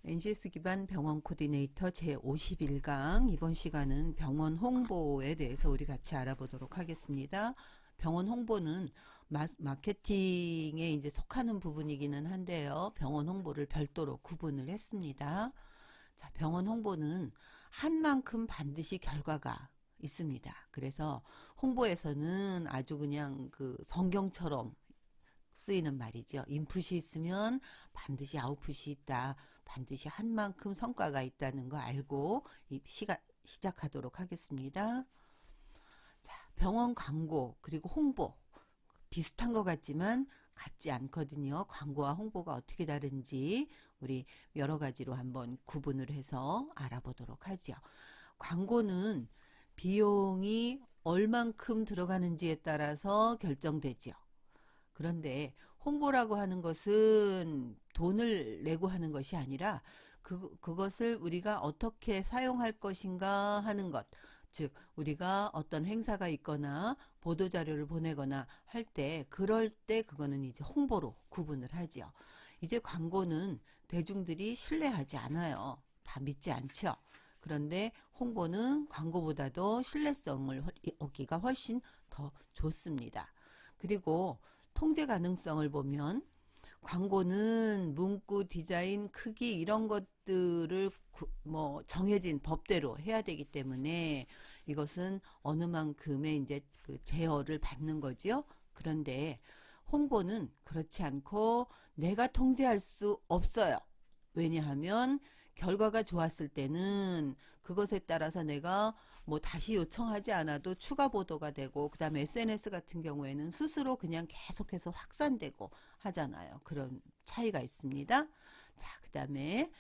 NCS 기반 병원 코디네이터 제51강 이번 시간은 병원 홍보에 대해서 우리 같이 알아보도록 하겠습니다. 병원 홍보는 마케팅에 이제 속하는 부분이기는 한데요. 병원 홍보를 별도로 구분을 했습니다. 자, 병원 홍보는 한 만큼 반드시 결과가 있습니다. 그래서 홍보에서는 아주 그냥 그 성경처럼 쓰이는 말이죠. 인풋이 있으면 반드시 아웃풋이 있다. 반드시 한 만큼 성과가 있다는 거 알고 시작하도록 하겠습니다. 자, 병원 광고 그리고 홍보 비슷한 것 같지만 같지 않거든요. 광고와 홍보가 어떻게 다른지 우리 여러 가지로 한번 구분을 해서 알아보도록 하죠. 광고는 비용이 얼만큼 들어가는지에 따라서 결정되죠. 그런데 홍보라고 하는 것은 돈을 내고 하는 것이 아니라 그것을 우리가 어떻게 사용할 것인가 하는 것. 즉 우리가 어떤 행사가 있거나 보도자료를 보내거나 할 때 그럴 때 그거는 이제 홍보로 구분을 하죠. 이제 광고는 대중들이 신뢰하지 않아요. 다 믿지 않죠. 그런데 홍보는 광고보다도 신뢰성을 얻기가 훨씬 더 좋습니다. 그리고 통제 가능성을 보면 광고는 문구, 디자인, 크기 이런 것들을 정해진 법대로 해야 되기 때문에 이것은 어느 만큼의 이제 그 제어를 받는 거지요. 그런데 홍보는 그렇지 않고 내가 통제할 수 없어요. 왜냐하면 결과가 좋았을 때는 그것에 따라서 내가 뭐 다시 요청하지 않아도 추가 보도가 되고 그 다음에 SNS 같은 경우에는 스스로 그냥 계속해서 확산되고 하잖아요. 그런 차이가 있습니다. 자, 그 다음에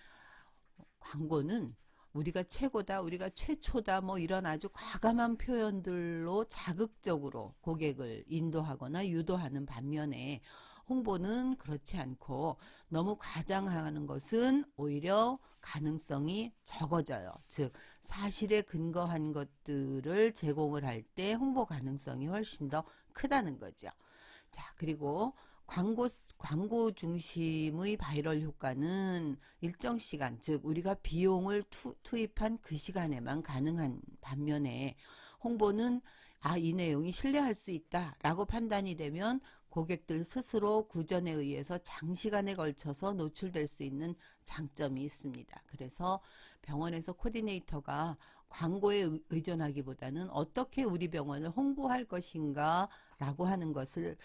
광고는 우리가 최고다, 우리가 최초다, 뭐 이런 아주 과감한 표현들로 자극적으로 고객을 인도하거나 유도하는 반면에 홍보는 그렇지 않고 너무 과장하는 것은 오히려 가능성이 적어져요. 즉 사실에 근거한 것들을 제공을 할 때 홍보 가능성이 훨씬 더 크다는 거죠. 자, 그리고 광고 중심의 바이럴 효과는 일정 시간, 즉 우리가 비용을 투입한 그 시간에만 가능한 반면에 홍보는 이 내용이 신뢰할 수 있다라고 판단이 되면 고객들 스스로 구전에 의해서 장시간에 걸쳐서 노출될 수 있는 장점이 있습니다. 그래서 병원에서 코디네이터가 광고에 의존하기보다는 어떻게 우리 병원을 홍보할 것인가 라고 하는 것을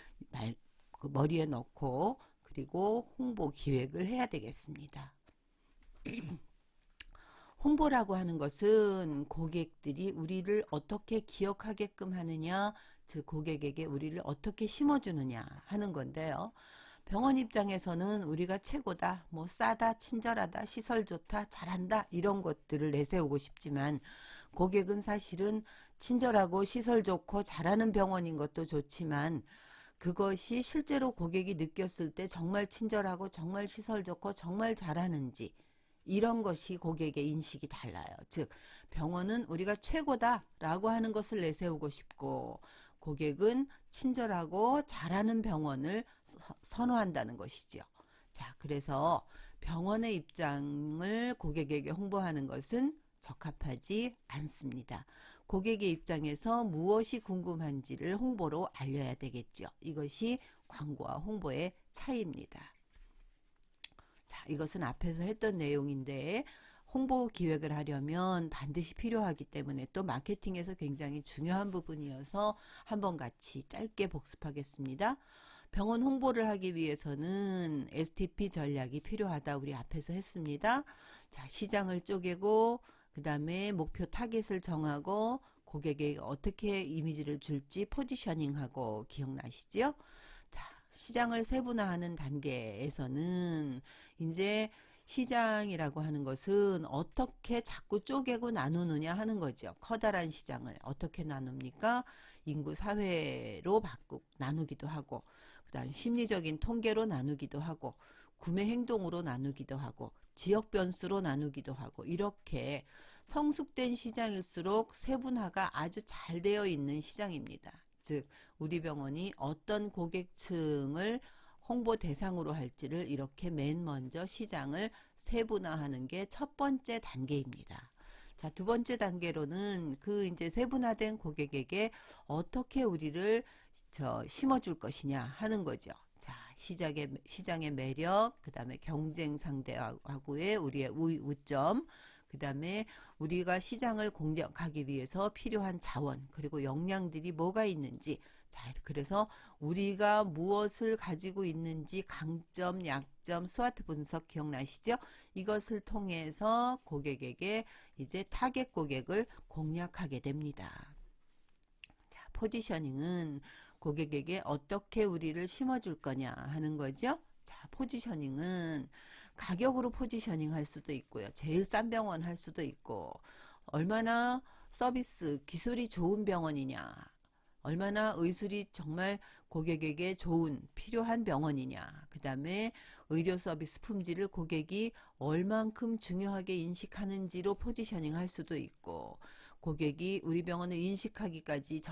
머리에 넣고 그리고 홍보 기획을 해야 되겠습니다. 홍보라고 하는 것은 고객들이 우리를 어떻게 기억하게끔 하느냐, 즉 고객에게 우리를 어떻게 심어주느냐 하는 건데요. 병원 입장에서는 우리가 최고다, 뭐 싸다, 친절하다, 시설 좋다, 잘한다 이런 것들을 내세우고 싶지만 고객은 사실은 친절하고 시설 좋고 잘하는 병원인 것도 좋지만 그것이 실제로 고객이 느꼈을 때 정말 친절하고 정말 시설 좋고 정말 잘하는지 이런 것이 고객의 인식이 달라요. 즉 병원은 우리가 최고다라고 하는 것을 내세우고 싶고 고객은 친절하고 잘하는 병원을 선호한다는 것이죠. 자, 그래서 병원의 입장을 고객에게 홍보하는 것은 적합하지 않습니다. 고객의 입장에서 무엇이 궁금한지를 홍보로 알려야 되겠죠. 이것이 광고와 홍보의 차이입니다. 자, 이것은 앞에서 했던 내용인데 홍보 기획을 하려면 반드시 필요하기 때문에 또 마케팅에서 굉장히 중요한 부분이어서 한번 같이 짧게 복습하겠습니다. 병원 홍보를 하기 위해서는 STP 전략이 필요하다. 우리 앞에서 했습니다. 자, 시장을 쪼개고 그 다음에 목표 타겟을 정하고 고객에게 어떻게 이미지를 줄지 포지셔닝하고 기억나시죠? 자, 시장을 세분화하는 단계에서는 이제 시장이라고 하는 것은 어떻게 자꾸 쪼개고 나누느냐 하는 거죠. 커다란 시장을 어떻게 나눕니까? 인구 사회로 나누기도 하고 그 다음 심리적인 통계로 나누기도 하고 구매 행동으로 나누기도 하고 지역 변수로 나누기도 하고 이렇게 성숙된 시장일수록 세분화가 아주 잘 되어 있는 시장입니다. 즉 우리 병원이 어떤 고객층을 홍보 대상으로 할지를 이렇게 맨 먼저 시장을 세분화하는 게 첫 번째 단계입니다. 자, 두 번째 단계로는 그 이제 세분화된 고객에게 어떻게 우리를 심어줄 것이냐 하는 거죠. 자, 시장의 매력, 그 다음에 경쟁 상대하고의 우리의 우점, 그 다음에 우리가 시장을 공략하기 위해서 필요한 자원, 그리고 역량들이 뭐가 있는지, 자, 그래서 우리가 무엇을 가지고 있는지 강점, 약점, 스와트 분석 기억나시죠? 이것을 통해서 고객에게 이제 타겟 고객을 공략하게 됩니다. 자, 포지셔닝은 고객에게 어떻게 우리를 심어줄 거냐 하는 거죠. 자, 포지셔닝은 가격으로 포지셔닝 할 수도 있고요. 제일 싼 병원 할 수도 있고, 얼마나 서비스, 기술이 좋은 병원이냐, 얼마나 의술이 정말 고객에게 좋은, 필요한 병원이냐, 그 다음에 의료 서비스 품질을 고객이 얼만큼 중요하게 인식하는지로 포지셔닝 할 수도 있고, 고객이 우리 병원을 인식하기까지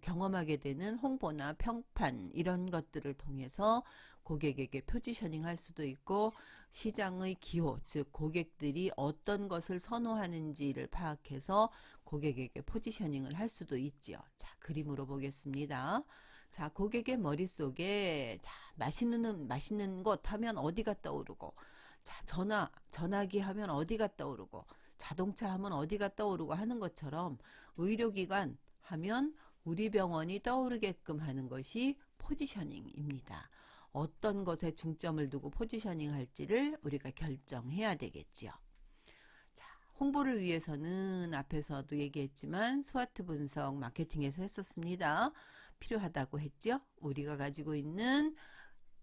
경험하게 되는 홍보나 평판 이런 것들을 통해서 고객에게 포지셔닝 할 수도 있고, 시장의 기호, 즉 고객들이 어떤 것을 선호하는지를 파악해서 고객에게 포지셔닝을 할 수도 있죠. 자, 그림으로 보겠습니다. 자, 고객의 머릿속에 자, 맛있는 것 하면 어디가 떠오르고, 자, 전화기 하면 어디가 떠오르고, 자동차 하면 어디가 떠오르고 하는 것처럼 의료기관 하면 우리 병원이 떠오르게끔 하는 것이 포지셔닝입니다. 어떤 것에 중점을 두고 포지셔닝 할지를 우리가 결정해야 되겠죠. 자, 홍보를 위해서는 앞에서도 얘기했지만 스와트 분석 마케팅에서 했었습니다. 필요하다고 했죠. 우리가 가지고 있는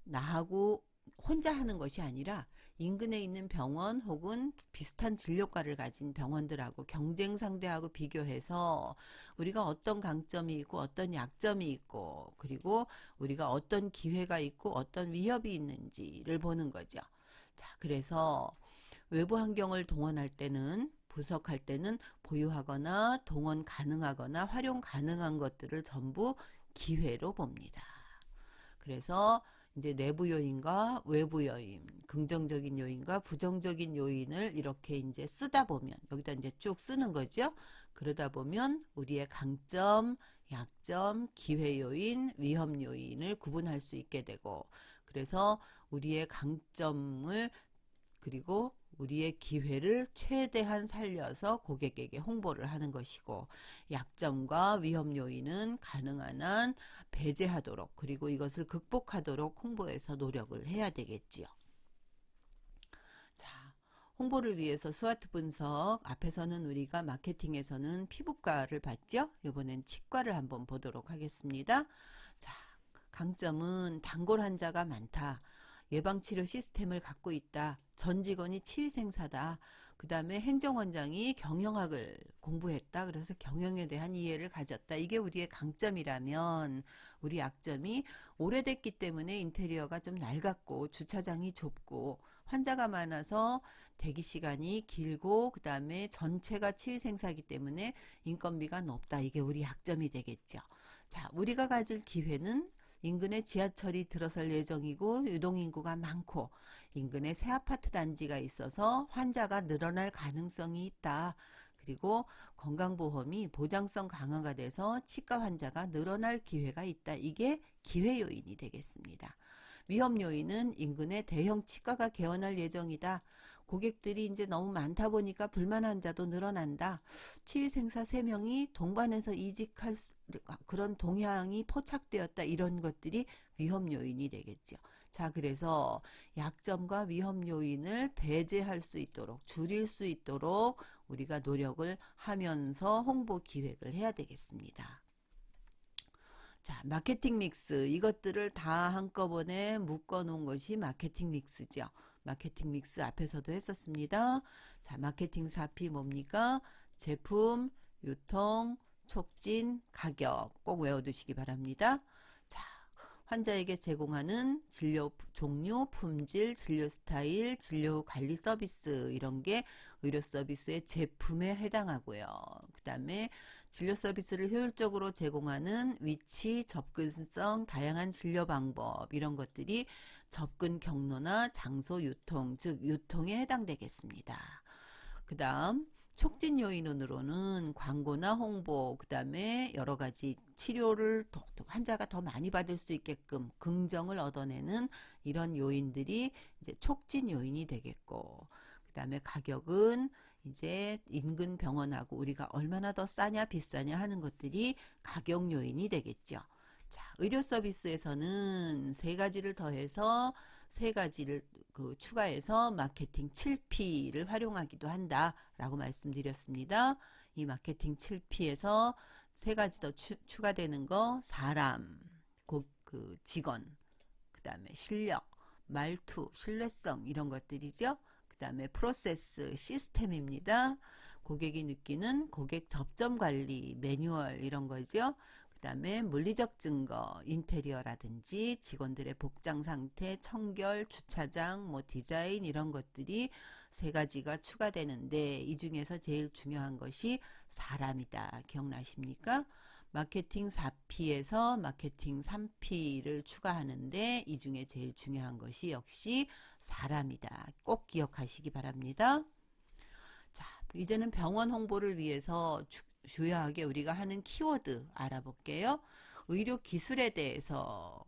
나하고 혼자 하는 것이 아니라 인근에 있는 병원 혹은 비슷한 진료과를 가진 병원들하고 경쟁 상대하고 비교해서 우리가 어떤 강점이 있고 어떤 약점이 있고, 그리고 우리가 어떤 기회가 있고 어떤 위협이 있는지를 보는 거죠. 자, 그래서 외부 환경을 동원할 때는, 분석할 때는 보유하거나 동원 가능하거나 활용 가능한 것들을 전부 기회로 봅니다. 그래서 이제 내부 요인과 외부 요인, 긍정적인 요인과 부정적인 요인을 이렇게 이제 쓰다 보면, 여기다 이제 쭉 쓰는 거죠. 그러다 보면 우리의 강점, 약점, 기회 요인, 위험 요인을 구분할 수 있게 되고, 그래서 우리의 강점을, 그리고 우리의 기회를 최대한 살려서 고객에게 홍보를 하는 것이고, 약점과 위험 요인은 가능한 한 배제하도록, 그리고 이것을 극복하도록 홍보에서 노력을 해야 되겠지요. 자, 홍보를 위해서 스와트 분석, 앞에서는 우리가 마케팅에서는 피부과를 봤죠? 이번엔 치과를 한번 보도록 하겠습니다. 자, 강점은 단골 환자가 많다. 예방치료 시스템을 갖고 있다. 전 직원이 치의생사다. 그 다음에 행정원장이 경영학을 공부했다. 그래서 경영에 대한 이해를 가졌다. 이게 우리의 강점이라면, 우리 약점이 오래됐기 때문에 인테리어가 좀 낡았고 주차장이 좁고 환자가 많아서 대기 시간이 길고, 그 다음에 전체가 치의생사이기 때문에 인건비가 높다. 이게 우리 약점이 되겠죠. 자, 우리가 가질 기회는 인근에 지하철이 들어설 예정이고 유동인구가 많고 인근에 새 아파트 단지가 있어서 환자가 늘어날 가능성이 있다. 그리고 건강보험이 보장성 강화가 돼서 치과 환자가 늘어날 기회가 있다. 이게 기회 요인이 되겠습니다. 위험 요인은 인근에 대형 치과가 개원할 예정이다. 고객들이 이제 너무 많다 보니까 불만 환자도 늘어난다. 치의생사 3명이 동반해서 이직할 그런 동향이 포착되었다. 이런 것들이 위험 요인이 되겠죠. 자, 그래서 약점과 위험 요인을 배제할 수 있도록, 줄일 수 있도록 우리가 노력을 하면서 홍보 기획을 해야 되겠습니다. 자, 마케팅 믹스, 이것들을 다 한꺼번에 묶어 놓은 것이 마케팅 믹스죠. 마케팅 믹스 앞에서도 했었습니다. 자, 마케팅 4P 뭡니까? 제품, 유통, 촉진, 가격 꼭 외워두시기 바랍니다. 자, 환자에게 제공하는 진료 종류, 품질, 진료 스타일, 진료 관리 서비스, 이런 게 의료 서비스의 제품에 해당하고요. 그 다음에 진료 서비스를 효율적으로 제공하는 위치, 접근성, 다양한 진료 방법 이런 것들이 접근 경로나 장소 유통, 즉 유통에 해당되겠습니다. 그 다음 촉진 요인으로는 광고나 홍보, 그 다음에 여러 가지 치료를 환자가 더 많이 받을 수 있게끔 긍정을 얻어내는 이런 요인들이 이제 촉진 요인이 되겠고, 그 다음에 가격은 이제 인근 병원하고 우리가 얼마나 더 싸냐 비싸냐 하는 것들이 가격 요인이 되겠죠. 자, 의료 서비스에서는 세 가지를 더해서 세 가지를 추가해서 마케팅 7P를 활용하기도 한다라고 말씀드렸습니다. 이 마케팅 7P에서 세 가지 더 추가되는 거 사람, 직원, 그 다음에 실력, 말투, 신뢰성 이런 것들이죠. 그 다음에 프로세스, 시스템입니다. 고객이 느끼는 고객 접점 관리, 매뉴얼 이런 거죠. 그 다음에 물리적 증거, 인테리어라든지 직원들의 복장 상태, 청결, 주차장, 디자인 이런 것들이 세 가지가 추가되는데 이 중에서 제일 중요한 것이 사람이다. 기억나십니까? 마케팅 4P에서 마케팅 3P를 추가하는데 이 중에 제일 중요한 것이 역시 사람이다. 꼭 기억하시기 바랍니다. 자, 이제는 병원 홍보를 위해서 주요하게 우리가 하는 키워드 알아볼게요. 의료 기술에 대해서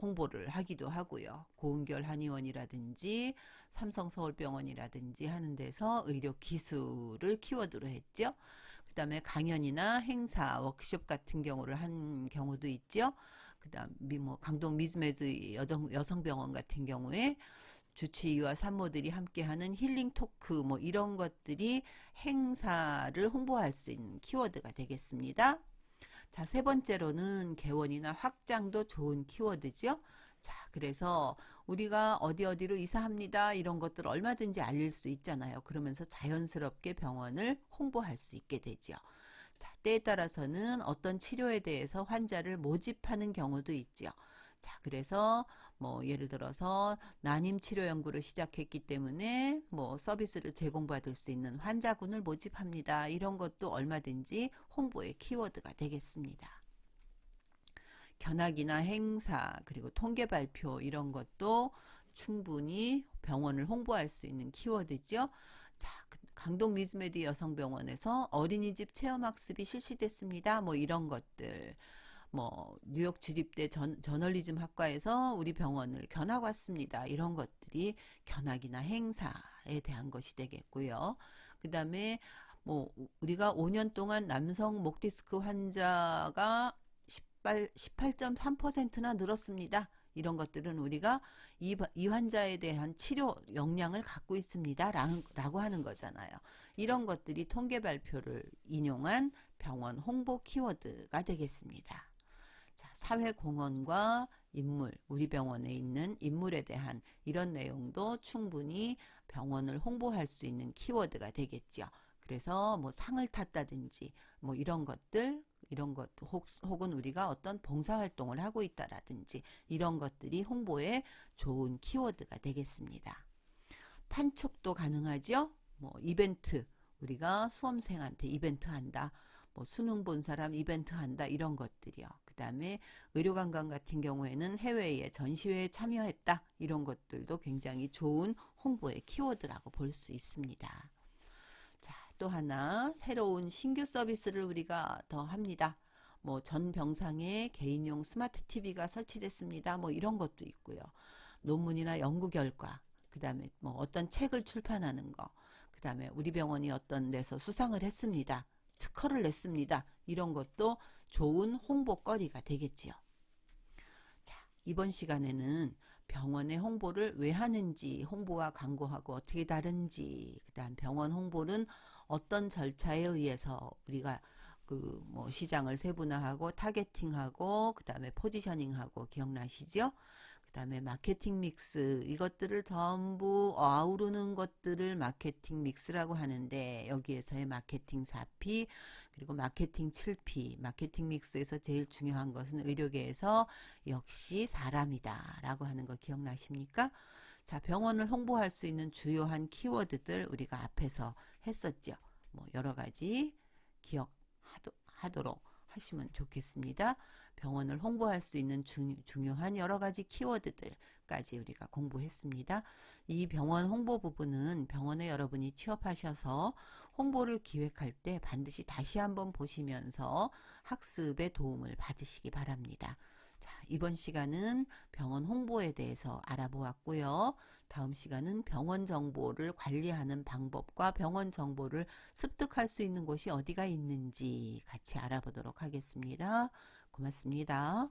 홍보를 하기도 하고요. 고은결 한의원이라든지 삼성서울병원이라든지 하는 데서 의료 기술을 키워드로 했죠. 그 다음에 강연이나 행사, 워크숍 같은 경우를 한 경우도 있죠. 그 다음 강동 미즈메드 여성병원 같은 경우에 주치의와 산모들이 함께하는 힐링 토크 이런 것들이 행사를 홍보할 수 있는 키워드가 되겠습니다. 자, 세 번째로는 개원이나 확장도 좋은 키워드죠. 자, 그래서 우리가 어디로 이사합니다. 이런 것들 얼마든지 알릴 수 있잖아요. 그러면서 자연스럽게 병원을 홍보할 수 있게 되죠. 자, 때에 따라서는 어떤 치료에 대해서 환자를 모집하는 경우도 있죠. 자, 그래서 예를 들어서 난임 치료 연구를 시작했기 때문에 서비스를 제공받을 수 있는 환자군을 모집합니다. 이런 것도 얼마든지 홍보의 키워드가 되겠습니다. 견학이나 행사 그리고 통계 발표 이런 것도 충분히 병원을 홍보할 수 있는 키워드죠. 자, 강동 미즈메디 여성병원에서 어린이집 체험학습이 실시됐습니다. 이런 것들. 뉴욕 주립대 저널리즘 학과에서 우리 병원을 견학 왔습니다. 이런 것들이 견학이나 행사에 대한 것이 되겠고요. 그 다음에 우리가 5년 동안 남성 목 디스크 환자가 18.3%나 늘었습니다. 이런 것들은 우리가 이 환자에 대한 치료 역량을 갖고 있습니다. 라고 하는 거잖아요. 이런 것들이 통계 발표를 인용한 병원 홍보 키워드가 되겠습니다. 자, 사회공헌과 인물, 우리 병원에 있는 인물에 대한 이런 내용도 충분히 병원을 홍보할 수 있는 키워드가 되겠죠. 그래서 상을 탔다든지 이런 것 혹은 우리가 어떤 봉사활동을 하고 있다라든지 이런 것들이 홍보에 좋은 키워드가 되겠습니다. 판촉도 가능하죠. 이벤트, 우리가 수험생한테 이벤트 한다. 수능 본 사람 이벤트 한다. 이런 것들이요. 그 다음에 의료관광 같은 경우에는 해외에 전시회에 참여했다. 이런 것들도 굉장히 좋은 홍보의 키워드라고 볼 수 있습니다. 자, 또 하나 새로운 신규 서비스를 우리가 더 합니다. 전 병상에 개인용 스마트 TV가 설치됐습니다. 이런 것도 있고요. 논문이나 연구 결과, 그 다음에 어떤 책을 출판하는 거, 그 다음에 우리 병원이 어떤 데서 수상을 했습니다. 특허를 냈습니다. 이런 것도 좋은 홍보거리가 되겠지요. 자, 이번 시간에는 병원의 홍보를 왜 하는지, 홍보와 광고하고 어떻게 다른지, 그 다음 병원 홍보는 어떤 절차에 의해서 우리가 시장을 세분화하고 타겟팅하고 그 다음에 포지셔닝하고 기억나시죠? 그 다음에 마케팅 믹스, 이것들을 전부 아우르는 것들을 마케팅 믹스라고 하는데 여기에서의 마케팅 4P 그리고 마케팅 7P, 마케팅 믹스에서 제일 중요한 것은 의료계에서 역시 사람이다 라고 하는 거 기억나십니까? 자, 병원을 홍보할 수 있는 주요한 키워드들 우리가 앞에서 했었죠. 여러 가지 하도록 하시면 좋겠습니다. 병원을 홍보할 수 있는 중요한 여러 가지 키워드들까지 우리가 공부했습니다. 이 병원 홍보 부분은 병원에 여러분이 취업하셔서 홍보를 기획할 때 반드시 다시 한번 보시면서 학습에 도움을 받으시기 바랍니다. 자, 이번 시간은 병원 홍보에 대해서 알아보았고요. 다음 시간은 병원 정보를 관리하는 방법과 병원 정보를 습득할 수 있는 곳이 어디가 있는지 같이 알아보도록 하겠습니다. 고맙습니다.